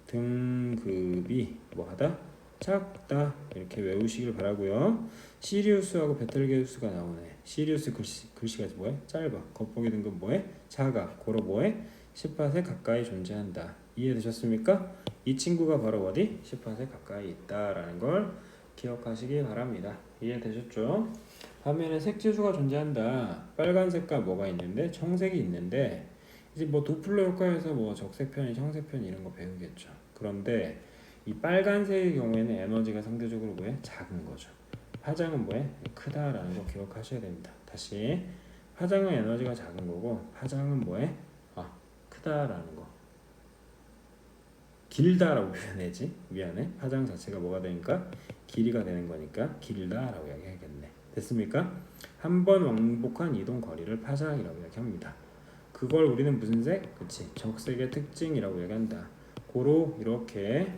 등급이 뭐하다? 작다. 이렇게 외우시길 바라고요. 시리우스하고 베텔게우스가 나오네. 시리우스 글씨가 뭐해? 짧아. 겉보기 등급 뭐해? 작아. 고로 뭐해? 10파세 가까이 존재한다. 이해되셨습니까? 이 친구가 바로 어디? 10파세 가까이 있다라는 걸 기억하시기 바랍니다. 이해되셨죠? 반면에 색지수가 존재한다. 빨간색과 뭐가 있는데 청색이 있는데 이제 뭐 도플러 효과에서 뭐 적색편이 청색편 이런 거 배우겠죠. 그런데 이 빨간색의 경우에는 에너지가 상대적으로 뭐해? 작은 거죠. 파장은 뭐해? 크다라는 거 기억하셔야 됩니다. 다시 파장은 에너지가 작은 거고 파장은 뭐해? 크다라는 거. 길다라고 표현해야지. 미안해. 파장 자체가 뭐가 되니까 길이가 되는 거니까 길다라고 이야기하겠네. 됐습니까? 한 번 왕복한 이동 거리를 파장이라고 이야기합니다. 그걸 우리는 무슨 색? 그치, 적색의 특징이라고 얘기한다. 고로 이렇게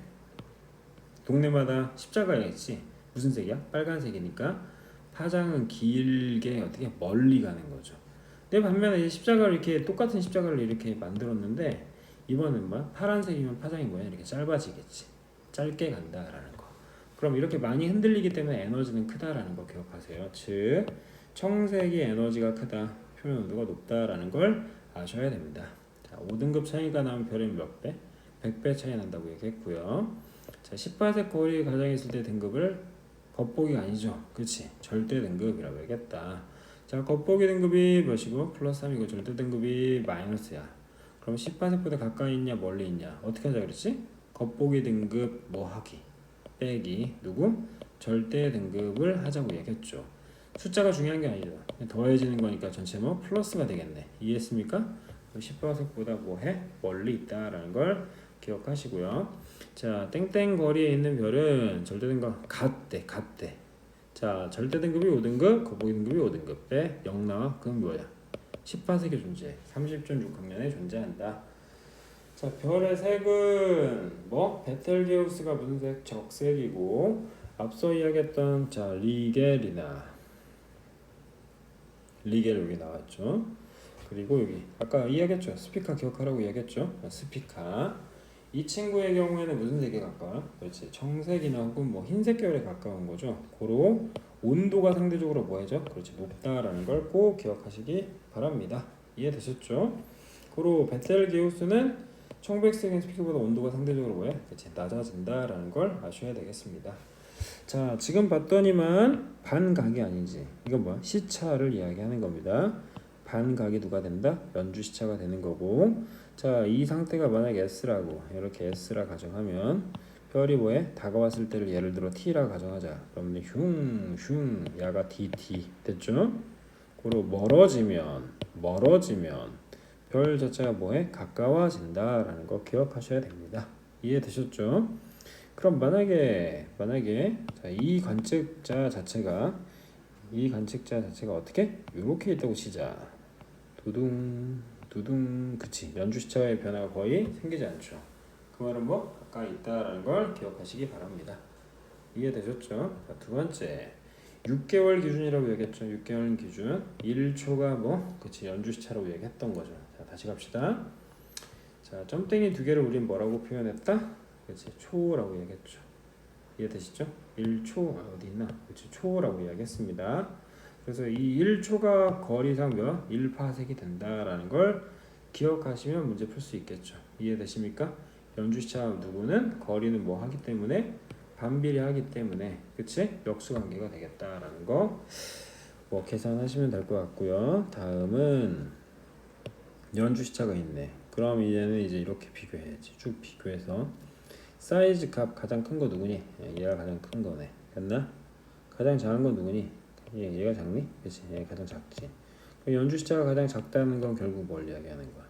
동네마다 십자가가 있지. 무슨 색이야? 빨간색이니까 파장은 길게 어떻게 멀리 가는 거죠. 근데 반면에 이제 십자가를 이렇게 똑같은 십자가를 이렇게 만들었는데 이번엔 뭐야? 파란색이면 파장이 뭐야? 이렇게 짧아지겠지. 짧게 간다라는 거. 그럼 이렇게 많이 흔들리기 때문에 에너지는 크다라는 거 기억하세요. 즉 청색이 에너지가 크다, 표면 온도가 높다라는 걸 아셔야 됩니다. 자, 5등급 차이가 나면 별은 몇 배? 100배 차이 난다고 얘기했고요. 자, 18색 거리 가정이 있을 때 등급을 겉보기가 아니죠. 그렇지, 절대 등급이라고 얘기했다. 자, 겉보기 등급이 몇이고 플러스 3이고 절대 등급이 마이너스야. 그럼 18색보다 가까이 있냐 멀리 있냐 어떻게 하자 그랬지? 겉보기 등급 뭐 하기 빼기 누구? 절대 등급을 하자고 얘기했죠. 숫자가 중요한 게 아니죠. 더해지는 거니까 전체 뭐 플러스가 되겠네. 이해했습니까? 18색보다 뭐해? 멀리 있다라는 걸 기억하시고요. 자, 땡땡 거리에 있는 별은 절대 등급 같대. 자, 절대 등급이 5등급, 겉보기 등급이 5등급 빼 0 나와. 그건 뭐야? 18색이 존재해. 30.6 광년에 존재한다. 자, 자, 별의 색은 뭐 베텔게우스가 무슨 색? 적색이고 앞서 이야기했던 자 리겔 여기 나왔죠. 그리고 여기 아까 이야기했죠. 스피카 기억하라고 이야기했죠. 스피카 이 친구의 경우에는 무슨 색에 가까워요? 그렇지 청색이나 혹은 뭐 흰색 계열에 가까운 거죠. 고로 온도가 상대적으로 뭐해죠? 그렇지 높다라는 걸 꼭 기억하시기 바랍니다. 이해되셨죠? 고로 베텔게우스는 청백색인 스피커보다 온도가 상대적으로 뭐해? 그렇지 낮아진다라는 걸 아셔야 되겠습니다. 자 지금 봤더니만 반각이 아니지. 이건 뭐야? 시차를 이야기하는 겁니다. 반각이 누가 된다? 연주 시차가 되는 거고. 자 이 상태가 만약에 S라고 이렇게 S라 가정하면 별이 뭐해? 다가왔을 때를 예를 들어 T라 가정하자. 그러면 흉 야가 DT 됐죠? 그리고 멀어지면 별 자체가 뭐해? 가까워진다라는 거 기억하셔야 됩니다. 이해되셨죠? 그럼 만약에 자, 이 관측자 자체가 어떻게? 이렇게 있다고 치자. 두둥 그치 연주 시차의 변화가 거의 생기지 않죠. 그 말은 뭐 가까이 있다라는 걸 기억하시기 바랍니다. 이해되셨죠? 자, 두 번째 6개월 기준이라고 얘기했죠. 6개월 기준 1초가 뭐 그치 연주 시차라고 얘기했던 거죠. 자 다시 갑시다. 자 점땡이 두 개를 우린 뭐라고 표현했다? 그치 초라고 얘기했죠. 이해되시죠? 1초 어디 있나? 그치 초라고 이야기했습니다. 그래서 이 1초가 거리상 몇? 1파섹이 된다라는 걸 기억하시면 문제 풀 수 있겠죠. 이해되십니까? 연주시차 누구는 거리는 뭐 하기 때문에 반비례하기 때문에 그치? 역수관계가 되겠다라는 거 뭐 계산하시면 될 것 같고요. 다음은 연주시차가 있네. 그럼 얘는 이제 이렇게 비교해야지. 쭉 비교해서 사이즈 값 가장 큰 거 누구니? 얘가 가장 큰 거네. 됐나? 가장 작은 건 누구니? 얘가 작니? 그치? 얘가 가장 작지. 그럼 연주 시차가 가장 작다는 건 결국 뭘 이야기하는 거야?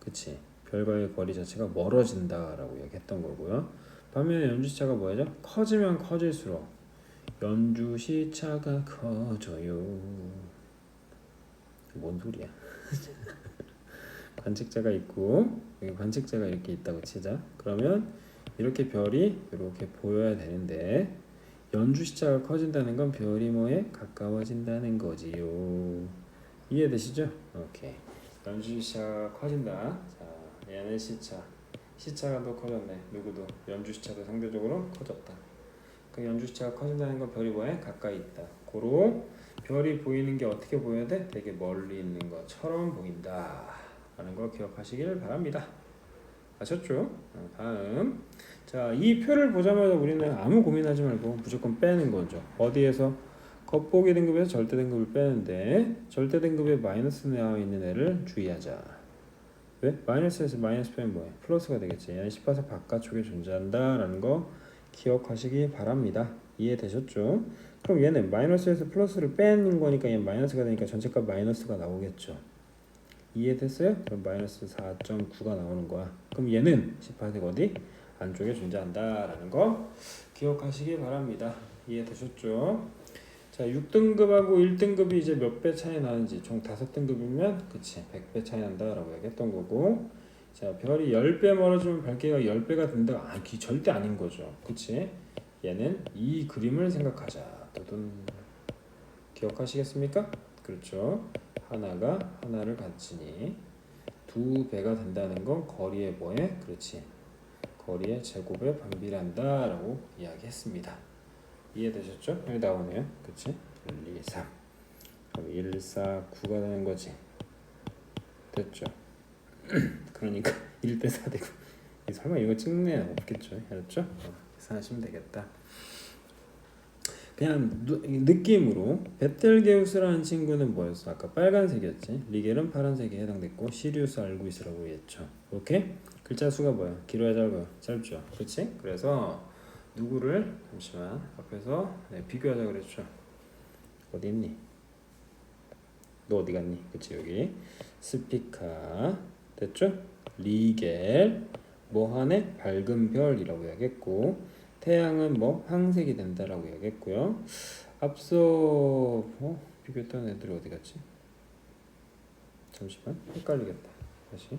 그치? 별과의 거리 자체가 멀어진다라고 얘기했던 거고요. 반면에 연주 시차가 뭐죠? 커지면 커질수록 연주 시차가 커져요. 뭔 소리야? 관측자가 있고 여기 관측자가 이렇게 있다고 치자. 그러면 이렇게 별이 이렇게 보여야 되는데 연주 시차가 커진다는 건 별이 뭐에 가까워진다는 거지요. 이해되시죠? 오케이. 연주 시차가 커진다. 자, 얘는 시차가 더 커졌네. 누구도 연주 시차도 상대적으로 커졌다. 그 연주 시차가 커진다는 건 별이 뭐에 가까이 있다. 고로 별이 보이는 게 어떻게 보여야 돼? 되게 멀리 있는 것처럼 보인다. 라는 거 기억하시길 바랍니다. 아셨죠? 다음 자, 이 표를 보자마자 우리는 아무 고민하지 말고 무조건 빼는 거죠. 어디에서? 겉보기 등급에서 절대 등급을 빼는데 절대 등급에 마이너스 나와 있는 애를 주의하자. 왜? 마이너스에서 마이너스 빼면 뭐해? 플러스가 되겠지. 얘는 10파석 바깥쪽에 존재한다라는 거 기억하시기 바랍니다. 이해되셨죠? 그럼 얘는 마이너스에서 플러스를 빼는 거니까 얘는 마이너스가 되니까 전체값 마이너스가 나오겠죠. 이해됐어요? 그럼 마이너스 4.9가 나오는 거야. 그럼 얘는 10파석 어디? 안쪽에 존재한다라는 거 기억하시기 바랍니다. 이해되셨죠? 자, 6등급하고 1등급이 이제 몇 배 차이 나는지 총 5등급이면 그치 100배 차이 난다라고 얘기했던 거고 자, 별이 10배 멀어지면 밝기가 10배가 된다. 아, 이게 절대 아닌 거죠. 그치? 얘는 이 그림을 생각하자. 또는 기억하시겠습니까? 그렇죠. 하나가 하나를 갖추니 2배가 된다는 건 거리의 뭐에? 그렇지. 거리의 제곱에 반비례한다 라고 이야기했습니다. 이해되셨죠? 여기 나오네요. 그치? 1, 2, 3 그럼 1, 4, 9가 되는 거지. 됐죠? 그러니까 1대 4 되고 설마 이거 찍는 애는 없겠죠? 알았죠? 계산하시면 되겠다. 그냥 느낌으로 베텔게우스라는 친구는 뭐였어? 아까 빨간색이었지. 리겔은 파란색에 해당됐고 시리우스 알고이스라고 했죠. 오케이? 글자 수가 뭐야? 길어야 짧아요? 짧죠. 그렇지? 그래서 누구를 잠시만 앞에서 비교하자 그랬죠. 어디 있니? 너 어디 갔니? 그치 여기 스피카 됐죠? 리겔 뭐하네? 밝은 별이라고 이야기했고 태양은 뭐 황색이 된다라고 이야기했고요. 앞서 비교했던 애들이 어디 갔지? 잠시만 헷갈리겠다. 다시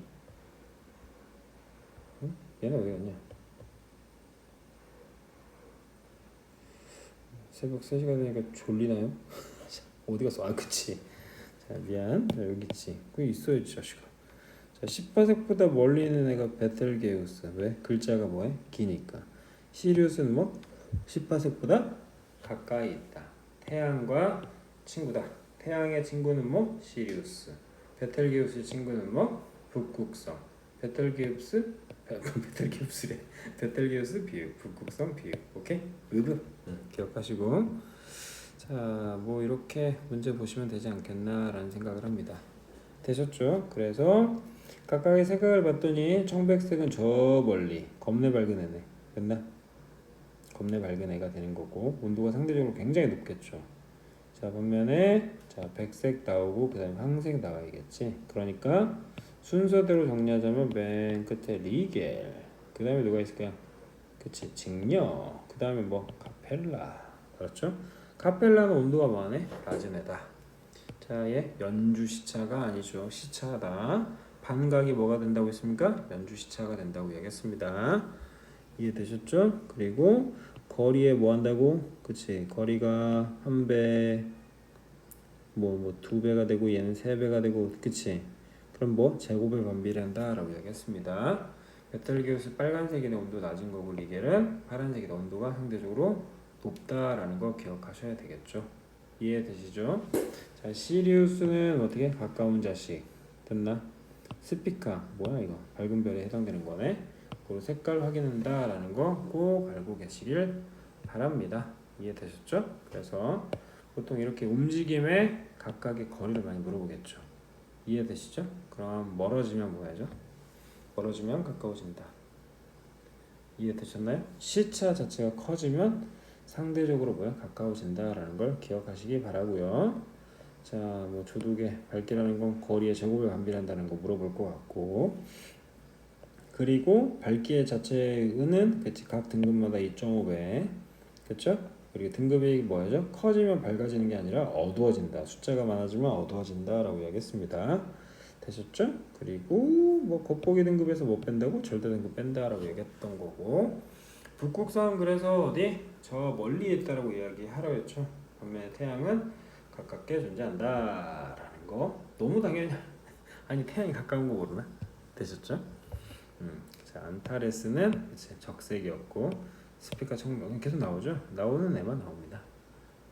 응? 얘는 어디 갔냐? 새벽 3시가 되니까 졸리나요? 어디 갔어? 아 그치. 자 미안. 자, 여기 있지. 거기 있어야지 자식아. 자 10파sek보다 멀리 있는 애가 베텔게우스. 왜? 글자가 뭐해? 기니까. 시리우스는 뭐? 10파sek보다 가까이 있다. 태양과 친구다. 태양의 친구는 뭐? 시리우스. 베텔게우스의 친구는 뭐? 북극성. 베텔게우스 베텔게우스래. 베텔게우스 비읍. 북극성 비읍. 오케이? 으브. 기억하시고. 자, 뭐 이렇게 문제 보시면 되지 않겠나라는 생각을 합니다. 되셨죠? 그래서 각각의 색깔을 봤더니 청백색은 저 멀리 겁내 밝은 애네. 됐나? 겁내 밝은 애가 되는 거고 온도가 상대적으로 굉장히 높겠죠. 자 반면에 자 백색 나오고 그 다음에 황색 나와야겠지. 그러니까 순서대로 정리하자면 맨 끝에 리겔, 그 다음에 누가 있을까요? 그치, 직녀, 그 다음에 뭐 카펠라. 그렇죠? 카펠라는 온도가 뭐하네? 낮은 애다. 자, 얘 연주 시차가 아니죠. 시차다. 반각이 뭐가 된다고 했습니까? 연주 시차가 된다고 얘기했습니다. 이해되셨죠? 그리고 거리에 뭐 한다고? 그치, 거리가 한 배, 뭐 두 배가 되고 얘는 세 배가 되고, 그치? 그럼 뭐 제곱의 반비례 한다라고 얘기했습니다. 베텔게우스 빨간색이 온도 낮은 거고 리겔은 파란색이 온도가 상대적으로 높다라는 거 기억하셔야 되겠죠. 이해되시죠? 자, 시리우스는 어떻게? 가까운 자식. 됐나? 스피카 뭐야 이거? 밝은 별에 해당되는 거네. 그리고 색깔 확인한다라는 거 꼭 알고 계시길 바랍니다. 이해되셨죠? 그래서 보통 이렇게 움직임에 각각의 거리를 많이 물어보겠죠. 이해되시죠? 그럼 멀어지면 뭐 해야죠? 멀어지면 가까워진다. 이해되셨나요? 시차 자체가 커지면 상대적으로 뭐야? 가까워진다라는 걸 기억하시기 바라고요. 자, 뭐 조독의 밝기라는 건 거리의 제곱에 반비례한다는 거 물어볼 것 같고, 그리고 밝기의 자체는 그치, 각 등급마다 2.5배, 그렇죠? 그리고 등급이 뭐죠? 커지면 밝아지는 게 아니라 어두워진다. 숫자가 많아지면 어두워진다라고 얘기했습니다. 되셨죠? 그리고 뭐 겉보기 등급에서 못 뺀다고 절대 등급 뺀다라고 얘기했던 거고, 북극성 그래서 어디? 저 멀리 있다라고 이야기하려 했죠. 반면에 태양은 가깝게 존재한다라는 거. 너무 당연히 아니 태양이 가까운 거 모르나? 되셨죠? 자 안타레스는 이제 적색이었고 스피카 청명은 계속 나오죠. 나오는 애만 나옵니다.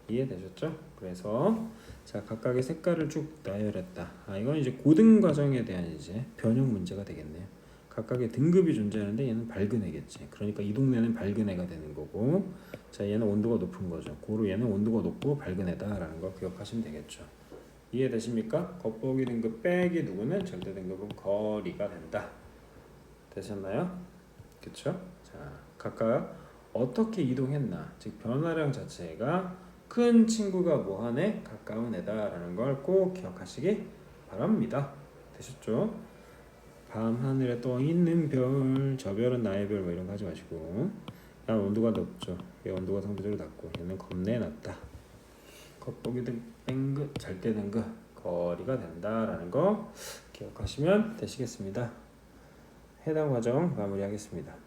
이해되셨죠? 그래서 자 각각의 색깔을 쭉 나열했다. 아 이건 이제 고등 과정에 대한 이제 변형 문제가 되겠네요. 각각의 등급이 존재하는데 얘는 밝은 애겠지. 그러니까 이 동네는 밝은 애가 되는 거고, 자 얘는 온도가 높은 거죠. 고로 얘는 온도가 높고 밝은 애다라는 거 기억하시면 되겠죠. 이해되십니까? 겉보기 등급 빼기 누구는 절대 등급은 거리가 된다. 되셨나요? 그쵸? 자 각각 어떻게 이동했나, 즉 변화량 자체가 큰 친구가 뭐하네? 가까운 애다라는 걸 꼭 기억하시기 바랍니다. 되셨죠? 밤하늘에 떠 있는 별, 저 별은 나의 별, 뭐 이런 거 하지 마시고, 난 온도가 높죠. 얘 온도가 상대적으로 낮고 얘는 겁내 낮다. 겉보기 등급, 절대 등급 거리가 된다라는 거 기억하시면 되시겠습니다. 해당 과정 마무리하겠습니다.